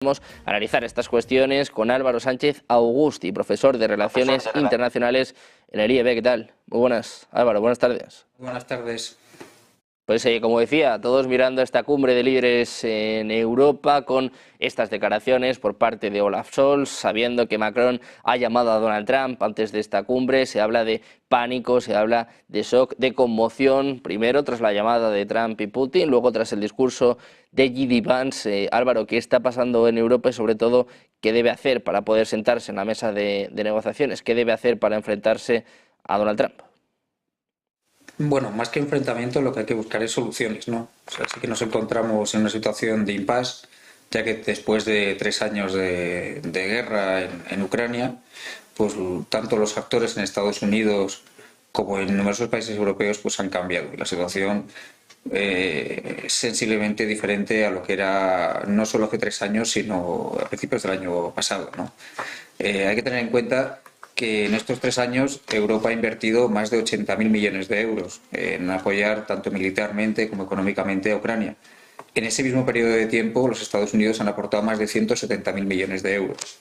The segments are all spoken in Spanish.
Vamos a analizar estas cuestiones con Álvaro Sánchez Augusti, profesor de Relaciones Internacionales en el IEB. ¿Qué tal? Muy buenas, Álvaro, buenas tardes. Buenas tardes. Pues como decía, todos mirando esta cumbre de líderes en Europa con estas declaraciones por parte de Olaf Scholz, sabiendo que Macron ha llamado a Donald Trump antes de esta cumbre. Se habla de pánico, se habla de shock, de conmoción, primero tras la llamada de Trump y Putin, luego tras el discurso de J.D. Vance. Álvaro, ¿qué está pasando en Europa y sobre todo qué debe hacer para poder sentarse en la mesa de negociaciones? ¿Qué debe hacer para enfrentarse a Donald Trump? Bueno, más que enfrentamiento, lo que hay que buscar es soluciones, ¿no? O sea, sí que nos encontramos en una situación de impasse, ya que después de 3 años de guerra en Ucrania, pues tanto los actores en Estados Unidos como en numerosos países europeos pues han cambiado. Y la situación es sensiblemente diferente a lo que era no solo hace 3 años, sino a principios del año pasado, ¿no? Hay que tener en cuenta que en estos 3 años Europa ha invertido más de 80.000 millones de euros en apoyar tanto militarmente como económicamente a Ucrania. En ese mismo periodo de tiempo, los Estados Unidos han aportado más de 170.000 millones de euros.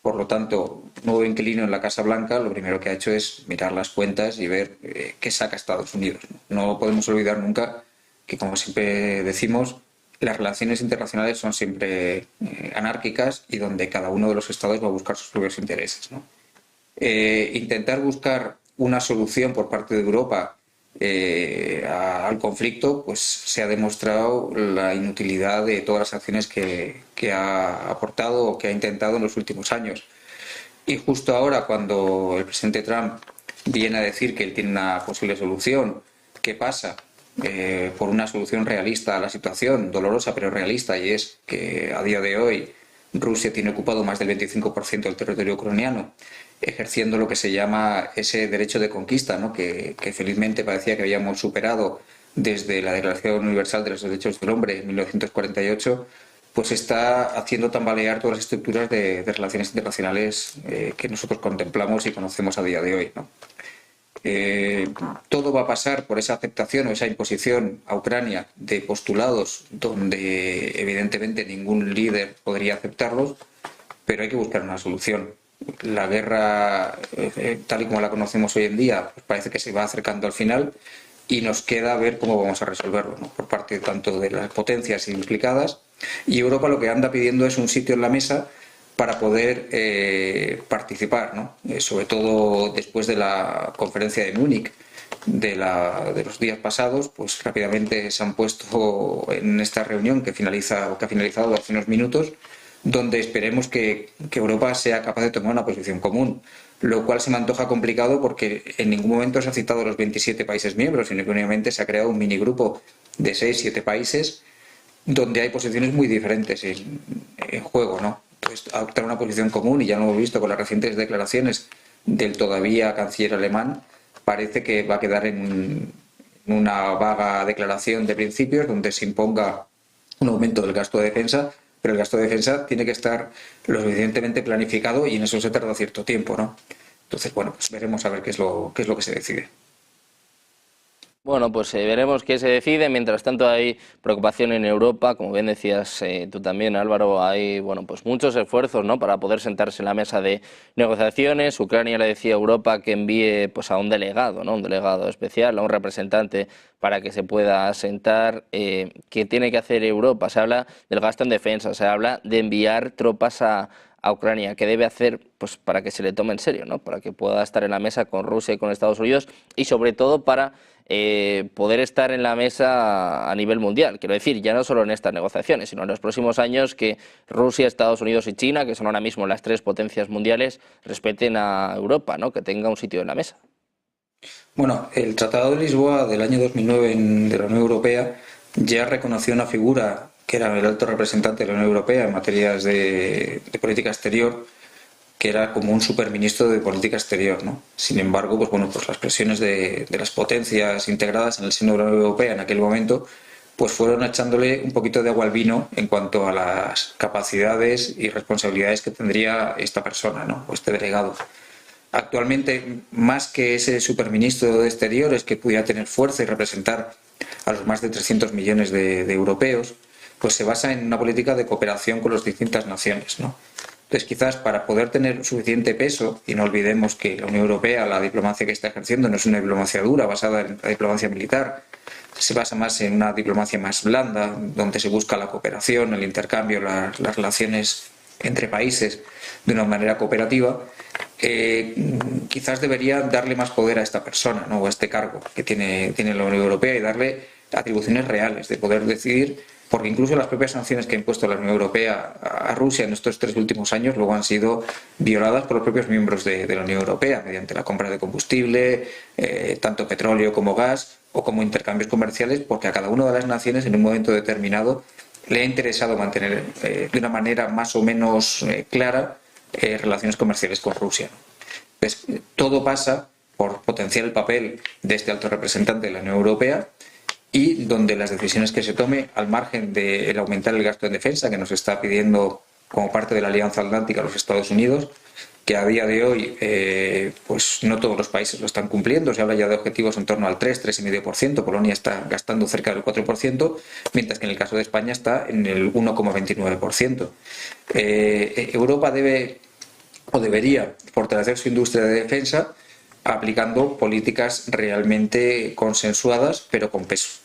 Por lo tanto, un nuevo inquilino en la Casa Blanca lo primero que ha hecho es mirar las cuentas y ver qué saca Estados Unidos. No podemos olvidar nunca que, como siempre decimos, las relaciones internacionales son siempre anárquicas y donde cada uno de los estados va a buscar sus propios intereses, ¿no? Intentar buscar una solución por parte de Europa al conflicto, pues se ha demostrado la inutilidad de todas las acciones que ha aportado o que ha intentado en los últimos años. Y justo ahora, cuando el presidente Trump viene a decir que él tiene una posible solución, ¿qué pasa? Por una solución realista a la situación, dolorosa pero realista, y es que a día de hoy Rusia tiene ocupado más del 25% del territorio ucraniano, ejerciendo lo que se llama ese derecho de conquista, ¿no? que felizmente parecía que habíamos superado desde la Declaración Universal de los Derechos del Hombre en 1948, pues está haciendo tambalear todas las estructuras de relaciones internacionales que nosotros contemplamos y conocemos a día de hoy, ¿no? Todo va a pasar por esa aceptación o esa imposición a Ucrania de postulados donde evidentemente ningún líder podría aceptarlos, pero hay que buscar una solución. La guerra, tal y como la conocemos hoy en día, pues parece que se va acercando al final y nos queda ver cómo vamos a resolverlo, ¿no? Por parte tanto de las potencias implicadas, y Europa lo que anda pidiendo es un sitio en la mesa para poder participar, ¿no? Sobre todo después de la conferencia de Múnich de los días pasados, pues rápidamente se han puesto en esta reunión que ha finalizado hace unos minutos, donde esperemos que Europa sea capaz de tomar una posición común, lo cual se me antoja complicado porque en ningún momento se ha citado a los 27 países miembros, sino que únicamente se ha creado un minigrupo de 6-7 países donde hay posiciones muy diferentes en juego, ¿no? Entonces, adoptar una posición común, y ya lo hemos visto con las recientes declaraciones del todavía canciller alemán, parece que va a quedar en una vaga declaración de principios donde se imponga un aumento del gasto de defensa, pero el gasto de defensa tiene que estar lo suficientemente planificado y en eso se tarda cierto tiempo, ¿no? Entonces, bueno, pues veremos a ver qué es lo que se decide. Bueno, pues veremos qué se decide. Mientras tanto hay preocupación en Europa, como bien decías tú también, Álvaro. Hay pues muchos esfuerzos, ¿no?, para poder sentarse en la mesa de negociaciones. Ucrania le decía a Europa que envíe pues a un delegado, ¿no?, un delegado especial, a un representante para que se pueda sentar. ¿Qué tiene que hacer Europa? Se habla del gasto en defensa, se habla de enviar tropas a Ucrania. ¿Qué debe hacer pues para que se le tome en serio, ¿no?, para que pueda estar en la mesa con Rusia y con Estados Unidos, y sobre todo para poder estar en la mesa a nivel mundial? Quiero decir, ya no solo en estas negociaciones, sino en los próximos años, que Rusia, Estados Unidos y China, que son ahora mismo las 3 potencias mundiales, respeten a Europa, ¿no?, que tenga un sitio en la mesa. Bueno, el Tratado de Lisboa del año 2009 de la Unión Europea ya reconoció una figura que era el alto representante de la Unión Europea en materias de política exterior, que era como un superministro de política exterior, ¿no? Sin embargo, pues las presiones de las potencias integradas en el seno de la Unión Europea en aquel momento pues fueron echándole un poquito de agua al vino en cuanto a las capacidades y responsabilidades que tendría esta persona, ¿no?, o este delegado. Actualmente, más que ese superministro de Exteriores que pudiera tener fuerza y representar a los más de 300 millones de europeos, pues se basa en una política de cooperación con las distintas naciones, ¿no? Entonces, quizás para poder tener suficiente peso, y no olvidemos que la Unión Europea, la diplomacia que está ejerciendo, no es una diplomacia dura basada en la diplomacia militar, se basa más en una diplomacia más blanda, donde se busca la cooperación, el intercambio, las relaciones entre países de una manera cooperativa. Quizás debería darle más poder a esta persona, ¿no? O a este cargo que tiene la Unión Europea, y darle atribuciones reales de poder decidir, porque incluso las propias sanciones que ha impuesto la Unión Europea a Rusia en estos 3 últimos años luego han sido violadas por los propios miembros de la Unión Europea mediante la compra de combustible, tanto petróleo como gas, o como intercambios comerciales, porque a cada una de las naciones en un momento determinado le ha interesado mantener de una manera más o menos clara relaciones comerciales con Rusia. Pues, todo pasa por potenciar el papel de este alto representante de la Unión Europea, y donde las decisiones que se tome, al margen del aumentar el gasto en defensa que nos está pidiendo como parte de la Alianza Atlántica los Estados Unidos, que a día de hoy pues no todos los países lo están cumpliendo, se habla ya de objetivos en torno al 3,5%, Polonia está gastando cerca del 4%, mientras que en el caso de España está en el 1,29%. Europa debe o debería fortalecer su industria de defensa aplicando políticas realmente consensuadas, pero con peso.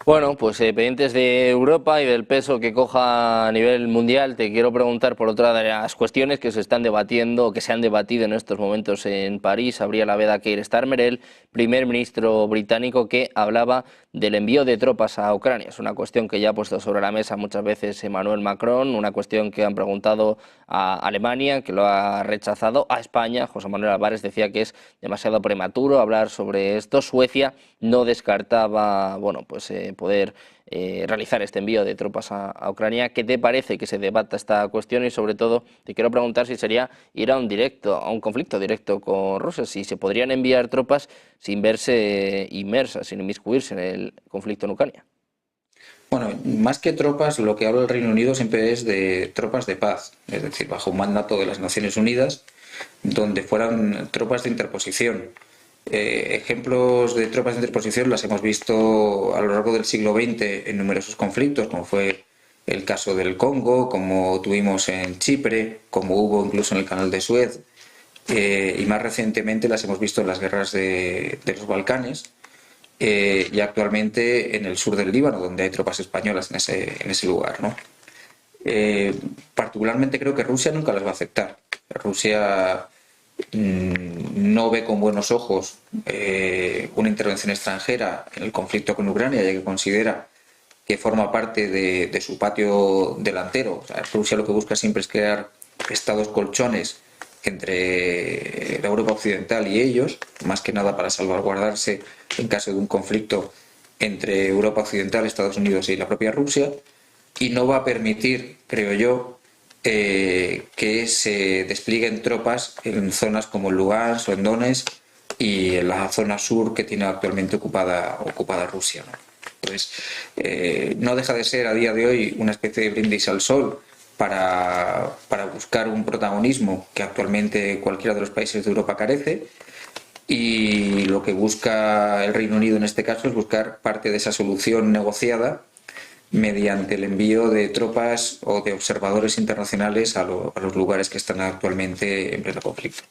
Bueno, pues pendientes de Europa y del peso que coja a nivel mundial, te quiero preguntar por otra de las cuestiones que se están debatiendo, que se han debatido en estos momentos en París. Habría la veda Keir Starmer, el primer ministro británico, que hablaba del envío de tropas a Ucrania. Es una cuestión que ya ha puesto sobre la mesa muchas veces Emmanuel Macron, una cuestión que han preguntado a Alemania, que lo ha rechazado, a España. José Manuel Álvarez decía que es demasiado prematuro hablar sobre esto. Suecia no descartaba, bueno, pues poder realizar este envío de tropas a Ucrania. ¿Qué te parece que se debata esta cuestión? Y sobre todo te quiero preguntar si sería ir a un conflicto directo con Rusia, si se podrían enviar tropas sin verse inmersas, sin inmiscuirse en el conflicto en Ucrania. Bueno, más que tropas, lo que habla el Reino Unido siempre es de tropas de paz, es decir, bajo un mandato de las Naciones Unidas, donde fueran tropas de interposición. Ejemplos de tropas de interposición las hemos visto a lo largo del siglo XX en numerosos conflictos, como fue el caso del Congo, como tuvimos en Chipre, como hubo incluso en el Canal de Suez, y más recientemente las hemos visto en las guerras de los Balcanes, y actualmente en el sur del Líbano, donde hay tropas españolas en ese lugar, ¿no? Particularmente creo que Rusia nunca las va a aceptar. Rusia no ve con buenos ojos una intervención extranjera en el conflicto con Ucrania, ya que considera que forma parte de su patio delantero. O sea, Rusia lo que busca siempre es crear estados colchones entre la Europa occidental y ellos, más que nada para salvaguardarse en caso de un conflicto entre Europa occidental, Estados Unidos y la propia Rusia, y no va a permitir, creo yo, que se desplieguen tropas en zonas como Lugansk o en Donetsk y en la zona sur que tiene actualmente ocupada Rusia, ¿no? Entonces, no deja de ser a día de hoy una especie de brindis al sol para buscar un protagonismo que actualmente cualquiera de los países de Europa carece, y lo que busca el Reino Unido en este caso es buscar parte de esa solución negociada mediante el envío de tropas o de observadores internacionales a los lugares que están actualmente en pleno conflicto.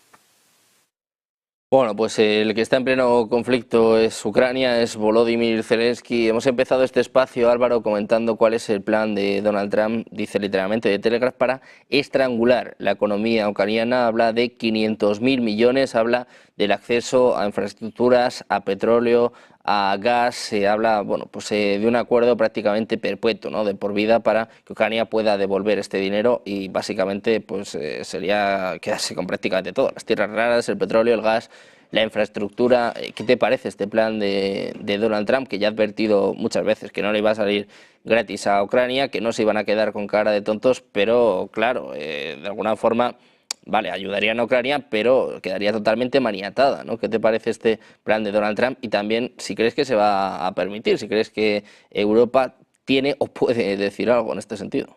Bueno, pues el que está en pleno conflicto es Ucrania, es Volodymyr Zelensky. Hemos empezado este espacio, Álvaro, comentando cuál es el plan de Donald Trump, dice literalmente de Telegraph, para estrangular la economía ucraniana. Habla de 500.000 millones, habla del acceso a infraestructuras, a petróleo, a gas. Se habla, bueno, pues de un acuerdo prácticamente perpetuo, ¿no?, de por vida, para que Ucrania pueda devolver este dinero, y básicamente pues sería quedarse con prácticamente todo: las tierras raras, el petróleo, el gas, la infraestructura. ¿Qué te parece este plan de Donald Trump, que ya ha advertido muchas veces que no le iba a salir gratis a Ucrania, que no se iban a quedar con cara de tontos, pero claro, de alguna forma, vale, ayudaría a Ucrania, pero quedaría totalmente maniatada, ¿no? ¿Qué te parece este plan de Donald Trump? Y también, si crees que se va a permitir, si crees que Europa tiene o puede decir algo en este sentido.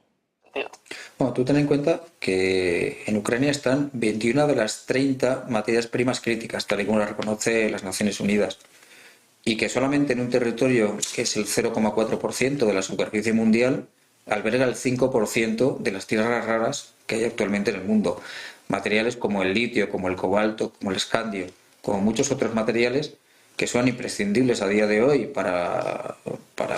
Bueno, tú ten en cuenta que en Ucrania están 21 de las 30 materias primas críticas, tal y como lo reconoce las Naciones Unidas. y que solamente en un territorio que es el 0,4% de la superficie mundial alberga el 5% de las tierras raras que hay actualmente en el mundo. Materiales como el litio, como el cobalto, como el escandio, como muchos otros materiales que son imprescindibles a día de hoy para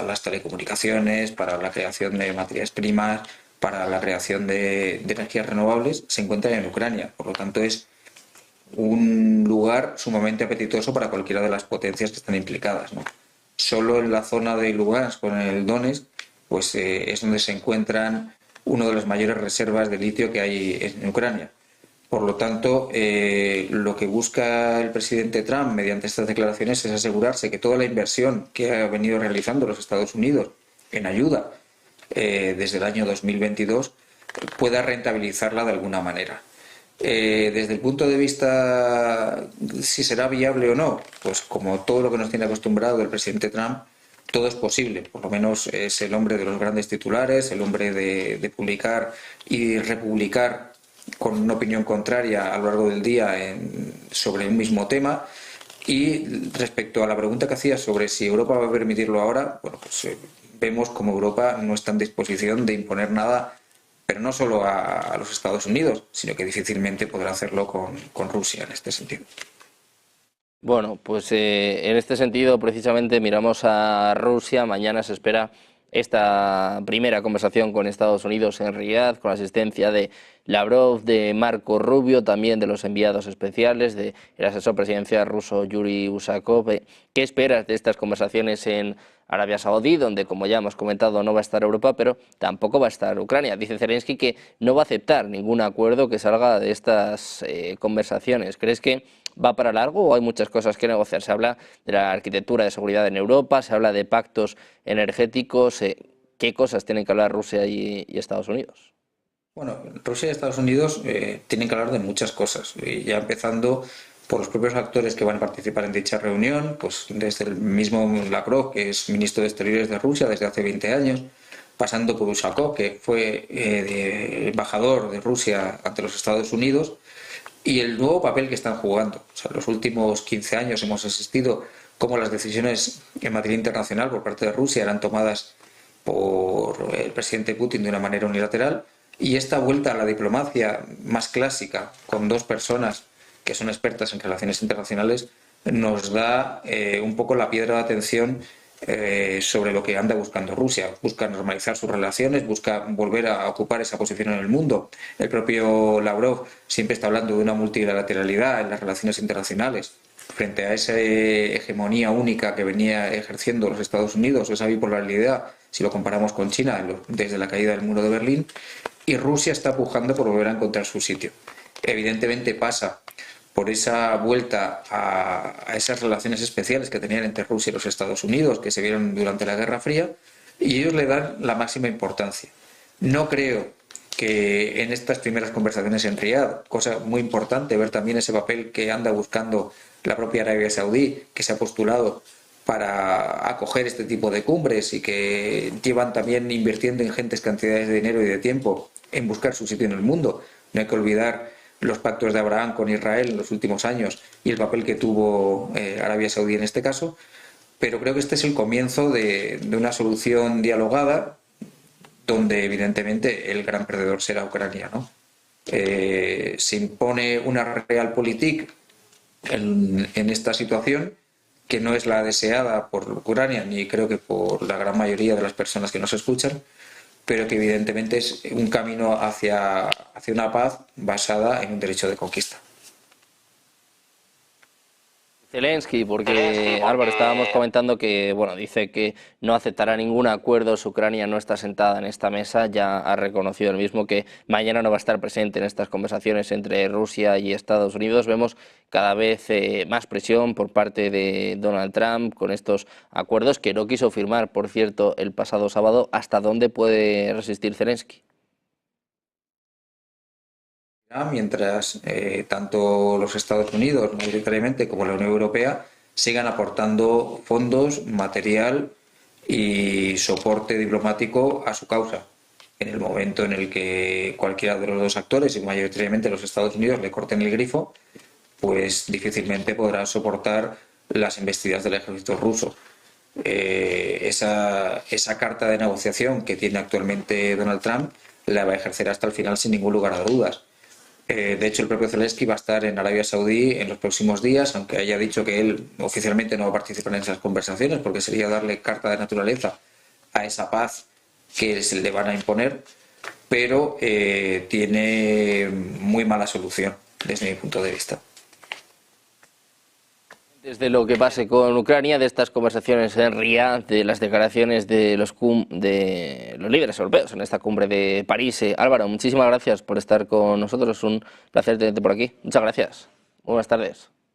las telecomunicaciones, para la creación de materias primas, para la creación de energías renovables, se encuentran en Ucrania. Por lo tanto, es un lugar sumamente apetitoso para cualquiera de las potencias que están implicadas, ¿no? Solo en la zona de Lugansk, con el Donetsk, pues es donde se encuentran una de las mayores reservas de litio que hay en Ucrania. Por lo tanto, lo que busca el presidente Trump mediante estas declaraciones es asegurarse que toda la inversión que ha venido realizando los Estados Unidos en ayuda desde el año 2022 pueda rentabilizarla de alguna manera. Desde el punto de vista si será viable o no, pues como todo lo que nos tiene acostumbrado el presidente Trump, todo es posible. Por lo menos es el hombre de los grandes titulares, el hombre de publicar y republicar con una opinión contraria a lo largo del día sobre un mismo tema. Y respecto a la pregunta que hacía sobre si Europa va a permitirlo ahora, bueno, pues vemos como Europa no está en disposición de imponer nada, pero no solo a los Estados Unidos, sino que difícilmente podrá hacerlo con Rusia en este sentido. Bueno, pues en este sentido precisamente miramos a Rusia. Mañana se espera esta primera conversación con Estados Unidos en Riad, con la asistencia de Lavrov, de Marco Rubio, también de los enviados especiales, del asesor presidencial ruso Yuri Usakov. ¿Qué esperas de estas conversaciones en Arabia Saudí, donde, como ya hemos comentado, no va a estar Europa, pero tampoco va a estar Ucrania? Dice Zelensky que no va a aceptar ningún acuerdo que salga de estas conversaciones. ¿Crees que va para largo o hay muchas cosas que negociar? Se habla de la arquitectura de seguridad en Europa, se habla de pactos energéticos. ¿Qué cosas tienen que hablar Rusia y Estados Unidos? Bueno, Rusia y Estados Unidos tienen que hablar de muchas cosas, y ya empezando por los propios actores que van a participar en dicha reunión, pues desde el mismo Lavrov, que es ministro de Exteriores de Rusia desde hace 20 años, pasando por Ushakov, que fue embajador de Rusia ante los Estados Unidos, y el nuevo papel que están jugando. O sea, en los últimos 15 años hemos asistido cómo las decisiones en materia internacional por parte de Rusia eran tomadas por el presidente Putin de una manera unilateral, y esta vuelta a la diplomacia más clásica con dos personas que son expertas en relaciones internacionales nos da un poco la piedra de atención sobre lo que anda buscando Rusia. Busca normalizar sus relaciones, busca volver a ocupar esa posición en el mundo. El propio Lavrov siempre está hablando de una multilateralidad en las relaciones internacionales frente a esa hegemonía única que venía ejerciendo los Estados Unidos, esa bipolaridad, si lo comparamos con China desde la caída del muro de Berlín. Y Rusia está pujando por volver a encontrar su sitio. Evidentemente pasa por esa vuelta a esas relaciones especiales que tenían entre Rusia y los Estados Unidos, que se vieron durante la Guerra Fría, y ellos le dan la máxima importancia. No creo que en estas primeras conversaciones en Riad, cosa muy importante, ver también ese papel que anda buscando la propia Arabia Saudí, que se ha postulado para acoger este tipo de cumbres y que llevan también invirtiendo ingentes cantidades de dinero y de tiempo en buscar su sitio en el mundo. No hay que olvidar los pactos de Abraham con Israel en los últimos años y el papel que tuvo Arabia Saudí en este caso, pero creo que este es el comienzo de una solución dialogada donde evidentemente el gran perdedor será Ucrania, ¿no? Se impone una realpolitik en esta situación que no es la deseada por Ucrania ni creo que por la gran mayoría de las personas que nos escuchan, pero que evidentemente es un camino hacia una paz basada en un derecho de conquista. Zelensky, porque Álvaro, estábamos comentando que, bueno, dice que no aceptará ningún acuerdo si Ucrania no está sentada en esta mesa. Ya ha reconocido él mismo que mañana no va a estar presente en estas conversaciones entre Rusia y Estados Unidos. Vemos cada vez más presión por parte de Donald Trump con estos acuerdos que no quiso firmar, por cierto, el pasado sábado. ¿Hasta dónde puede resistir Zelensky? Mientras tanto los Estados Unidos, mayoritariamente, como la Unión Europea, sigan aportando fondos, material y soporte diplomático a su causa. En el momento en el que cualquiera de los dos actores, y mayoritariamente los Estados Unidos, le corten el grifo, pues difícilmente podrá soportar las embestidas del ejército ruso. Esa carta de negociación que tiene actualmente Donald Trump la va a ejercer hasta el final sin ningún lugar a dudas. De hecho, el propio Zelensky va a estar en Arabia Saudí en los próximos días, aunque haya dicho que él oficialmente no va a participar en esas conversaciones porque sería darle carta de naturaleza a esa paz que se le van a imponer, pero tiene muy mala solución desde mi punto de vista. Desde lo que pase con Ucrania, de estas conversaciones en Riad, de las declaraciones de los líderes europeos en esta cumbre de París. Álvaro, muchísimas gracias por estar con nosotros, un placer tenerte por aquí. Muchas gracias. Buenas tardes.